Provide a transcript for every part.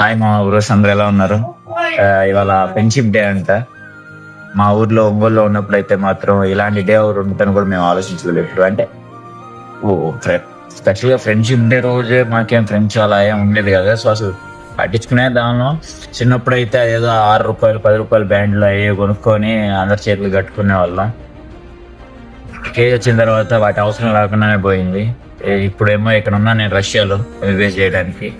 Hi మా ఊరోస్ అందరూ ఎలా ఉన్నారు? ఇవాళ ఫ్రెండ్షిప్ డే అంట. మా ఊర్లో ఒంగోలులో ఉన్నప్పుడు అయితే మాత్రం ఇలాంటి డే ఒకటి ఉంటుందని కూడా మేము ఆలోచించలేదు ఎప్పుడు. అంటే ఓ స్పెషల్ గా ఫ్రెండ్షిప్ డే రోజే మాకేం ఫ్రెండ్స్ అలా ఏం ఉండేది కదా. సో అసలు పట్టించుకునే దానిలో చిన్నప్పుడు అయితే ఏదో ₹6 ₹10 బ్యాండ్లు అవి కొనుక్కొని అందరి చేతులు కట్టుకునే వాళ్ళం. కేజ్ వచ్చిన తర్వాత వాటి అవసరం లేకుండానే పోయింది. ఇప్పుడేమో ఇక్కడ ఉన్నా నేను రష్యాలో ఎంబీబీఎస్ చేయడానికి.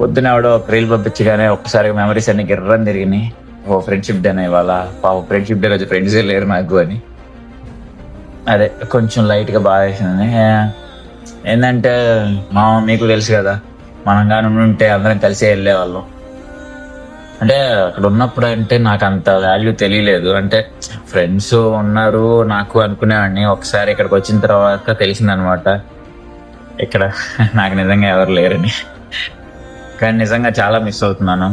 పొద్దున ఎవడో ఒక రీల్ పంపించగానే ఒక్కసారిగా మెమరీస్ అన్ని గిర్రని తిరిగినాయి. ఓ ఫ్రెండ్షిప్ డే ఇవాళ, పాపం ఫ్రెండ్షిప్ డే రోజు ఫ్రెండ్సే లేరు నాకు అని. అదే కొంచెం లైట్ గా బాగా వేసింది. ఏంటంటే మీకు తెలుసు కదా, మనం కానీ ఉంటే అందరం కలిసి వెళ్ళేవాళ్ళం. అంటే అక్కడ ఉన్నప్పుడు అంటే నాకు అంత వాల్యూ తెలియలేదు. అంటే ఫ్రెండ్స్ ఉన్నారు నాకు అనుకునేవాడిని. ఒకసారి ఇక్కడికి వచ్చిన తర్వాత తెలిసిందనమాట ఇక్కడ నాకు నిజంగా ఎవరు లేరని. కానీ నిజంగా చాలా మిస్ అవుతున్నాను.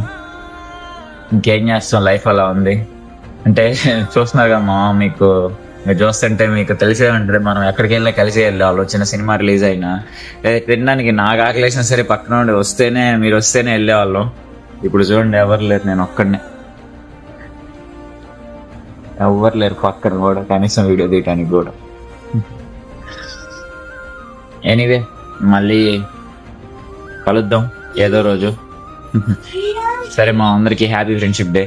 ఇంకేం చేస్తాం, లైఫ్ అలా ఉంది. అంటే చూస్తున్నారు కదా మా మీకు చూస్తుంటే మీకు తెలిసే ఉంటుంది, మనం ఎక్కడికి వెళ్ళా కలిసి వెళ్ళేవాళ్ళు. చిన్న సినిమా రిలీజ్ అయినా తినడానికి నాకు ఆకలేసినా సరే పక్కన నుండి మీరు వస్తేనే వెళ్ళేవాళ్ళం. ఇప్పుడు చూడండి ఎవరు లేరు, నేను ఒక్కడినే. ఎవరు లేరు పక్కన కూడా, కనీసం వీడియో తీయటానికి కూడా. ఎనీవే మళ్ళీ కలుద్దాం ఏదో రోజు. సరే మా అందరికి హ్యాపీ ఫ్రెండ్షిప్ డే.